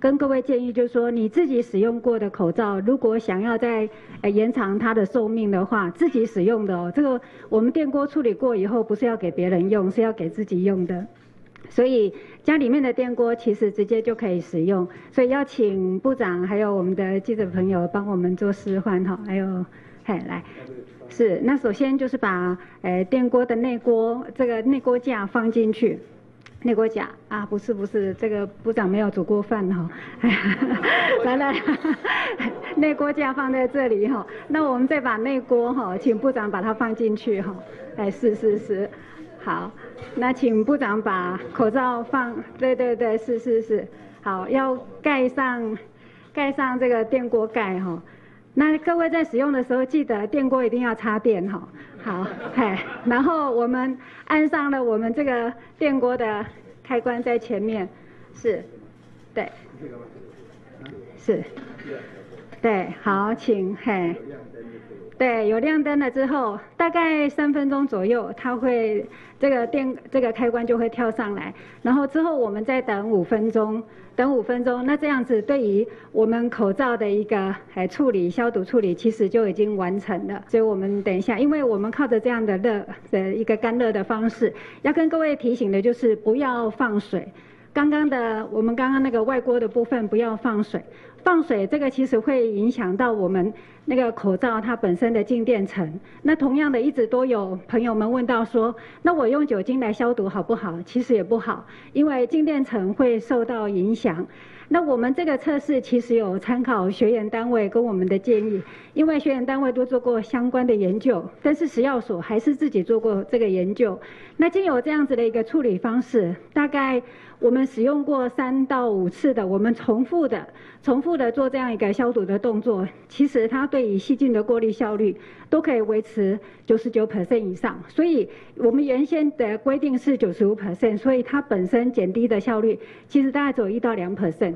跟各位建议就是说，你自己使用过的口罩，如果想要再延长它的寿命的话，自己使用的哦，这个我们电锅处理过以后，不是要给别人用，是要给自己用的。所以家里面的电锅其实直接就可以使用，所以要请部长还有我们的记者朋友帮我们做示范哈，还有，来，是，那首先就是把电锅的内锅这个内锅架放进去。内锅架啊，不是，这个部长没有煮过饭哈，来，内锅架放在这里哈，那我们再把内锅哈，请部长把它放进去哈，是，好，那请部长把口罩放，对，是，好，要盖上这个电锅盖哈。那各位在使用的时候，记得电锅一定要插电哈。好，然后我们按上了我们这个电锅的开关在前面，是，对，是，对，好，请，对，有亮灯了之后，大概3分钟左右，它会这个开关就会跳上来，然后之后我们再等5分钟。那这样子对于我们口罩的一个消毒处理，其实就已经完成了。所以我们等一下，因为我们靠着这样的一个干热的方式，要跟各位提醒的就是不要放水。我们刚刚那个外锅的部分不要放水，这个其实会影响到我们那个口罩它本身的静电层。那同样的，一直都有朋友们问到说，那我用酒精来消毒好不好？其实也不好，因为静电层会受到影响。那我们这个测试其实有参考学研单位跟我们的建议，因为学研单位都做过相关的研究，但是食药所还是自己做过这个研究。那经有这样子的一个处理方式，大概我们使用过3到5次的，我们重复的做这样一个消毒的动作，其实它对于细菌的过滤效率都可以维持99% 以上。所以我们原先的规定是95%，所以它本身减低的效率其实大概只有1到2%。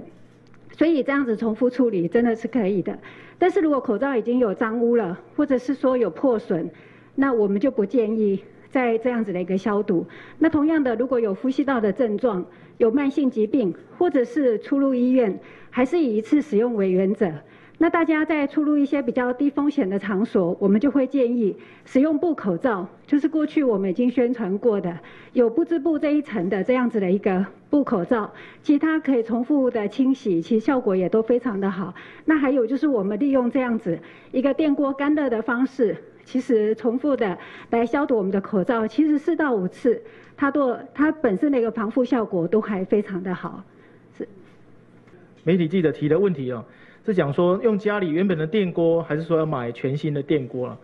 所以这样子重复处理真的是可以的。但是如果口罩已经有脏污了，或者是说有破损，那我们就不建议在这样子的一个消毒。那同样的，如果有呼吸道的症状、有慢性疾病，或者是出入医院，还是以1次使用为原则。那大家在出入一些比较低风险的场所，我们就会建议使用布口罩，就是过去我们已经宣传过的有不织布这一层的这样子的一个布口罩，其实它可以重复的清洗，其实效果也都非常的好。那还有就是我们利用这样子一个电锅干热的方式，其实重复的来消毒我们的口罩，其实4到5次，它本身的一个防护效果都还非常的好。是。媒体记者提的问题哦，是讲说用家里原本的电锅，还是说要买全新的电锅了？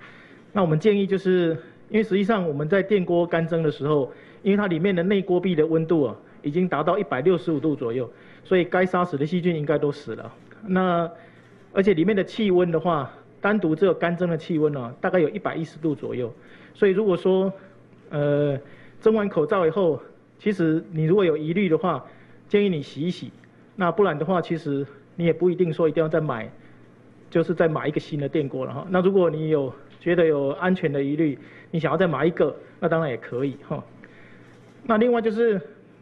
那我们建议就是，因为实际上我们在电锅干蒸的时候，因为它里面的内锅壁的温度啊，已经达到165度左右，所以该杀死的细菌应该都死了。那而且里面的气温的话，单独只有干蒸的气温啊，大概有110度左右。所以如果说蒸完口罩以后，其实你如果有疑虑的话，建议你洗一洗。那不然的话，其实你也不一定说一定要再买，就是再买一个新的电锅了哈。那如果你觉得有安全的疑虑，你想要再买一个，那当然也可以哈。那另外就是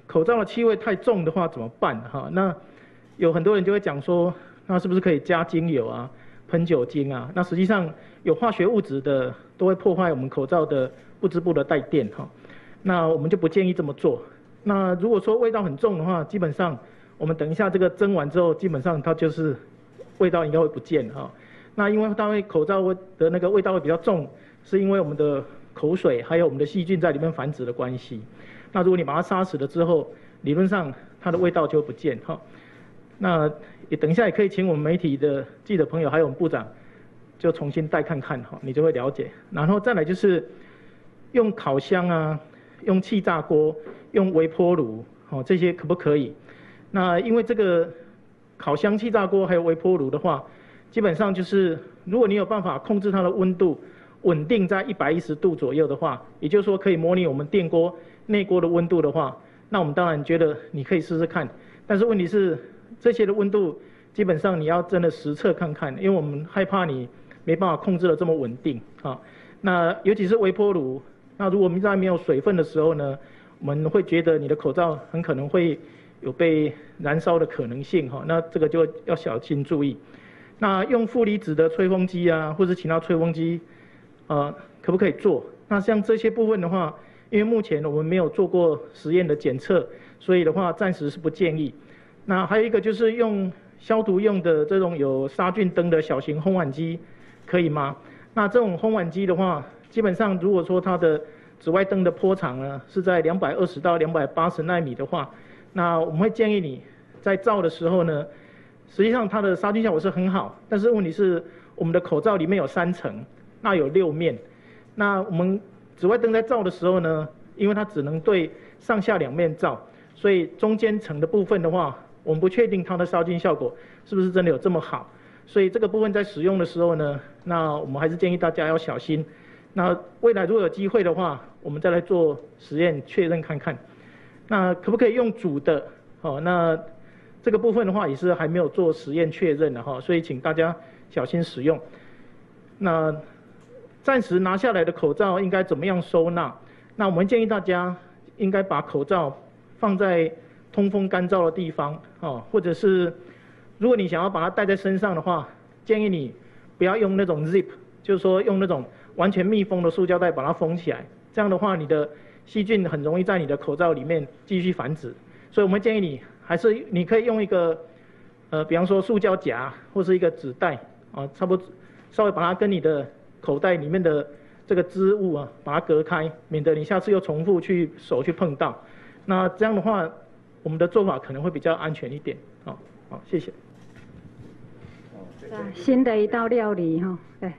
口罩的气味太重的话怎么办哈？那有很多人就会讲说，那是不是可以加精油啊、喷酒精啊？那实际上有化学物质的都会破坏我们口罩的不织布的带电哈。那我们就不建议这么做。那如果说味道很重的话，基本上我们等一下这个蒸完之后，基本上它就是味道应该会不见哈。那因为它会口罩的那个味道会比较重，是因为我们的口水还有我们的细菌在里面繁殖的关系。那如果你把它杀死了之后，理论上它的味道就会不见哈。那也等一下也可以请我们媒体的记者朋友还有我们部长就重新戴看看哈，你就会了解。然后再来就是用烤箱啊、用气炸锅、用微波炉哦，这些可不可以？那因为这个烤箱、气炸锅还有微波炉的话，基本上就是如果你有办法控制它的温度稳定在110度左右的话，也就是说可以模拟我们电锅内锅的温度的话，那我们当然觉得你可以试试看。但是问题是这些的温度基本上你要真的实测看看，因为我们害怕你没办法控制得这么稳定啊。那尤其是微波炉，那如果我们在没有水分的时候呢，我们会觉得你的口罩很可能会有被燃烧的可能性哈，那这个就要小心注意。那用负离子的吹风机啊，或者其他吹风机，可不可以做？那像这些部分的话，因为目前我们没有做过实验的检测，所以的话暂时是不建议。那还有一个就是用消毒用的这种有杀菌灯的小型烘碗机，可以吗？那这种烘碗机的话，基本上如果说它的紫外灯的波长呢是在220到280奈米的话，那我们会建议你在照的时候呢，实际上它的杀菌效果是很好，但是问题是我们的口罩里面有3层，那有6面，那我们紫外灯在照的时候呢，因为它只能对上下2面照，所以中间层的部分的话，我们不确定它的杀菌效果是不是真的有这么好，所以这个部分在使用的时候呢，那我们还是建议大家要小心。那未来如果有机会的话，我们再来做实验确认看看。那可不可以用煮的？那这个部分的话也是还没有做实验确认的哈，所以请大家小心使用。那暂时拿下来的口罩应该怎么样收纳？那我们建议大家应该把口罩放在通风干燥的地方，或者是如果你想要把它戴在身上的话，建议你不要用那种 zip， 就是说用那种完全密封的塑胶袋把它封起来，这样的话你的细菌很容易在你的口罩里面继续繁殖。所以我们建议你还是你可以用一个比方说塑胶夹或是一个纸袋差不多稍微把它跟你的口袋里面的这个织物把它隔开，免得你下次又重复手去碰到。那这样的话，我们的做法可能会比较安全一点。好，谢谢。新的一道料理哈，对。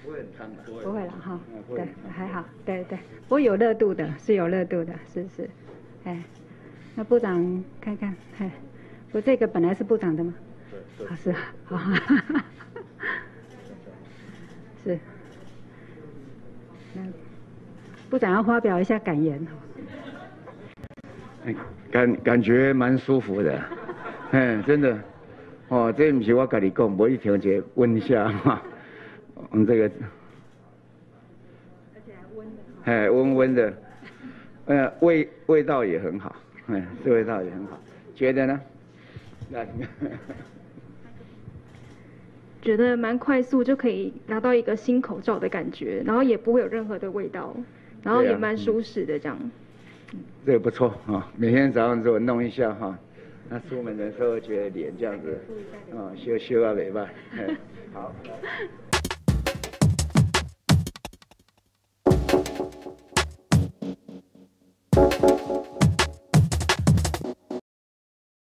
不会很烫的。不会了哈，对，还好，对对，不过有热度的，是有热度的，是，哎，那部长看看，哎，不，这个本来是部长的吗？对，是，好，是，那部长要发表一下感言。感觉蛮舒服的，真的，这不是我跟你讲，我一听就闻一下哈。这个，而且还温的，温温的，味道也很好，这味道也很好，觉得呢？觉得蛮快速就可以拿到一个新口罩的感觉，然后也不会有任何的味道，然后也蛮舒适的这样。这个不错每天早上就弄一下那出门的时候觉得脸这样子，羞羞啊，没办法，好。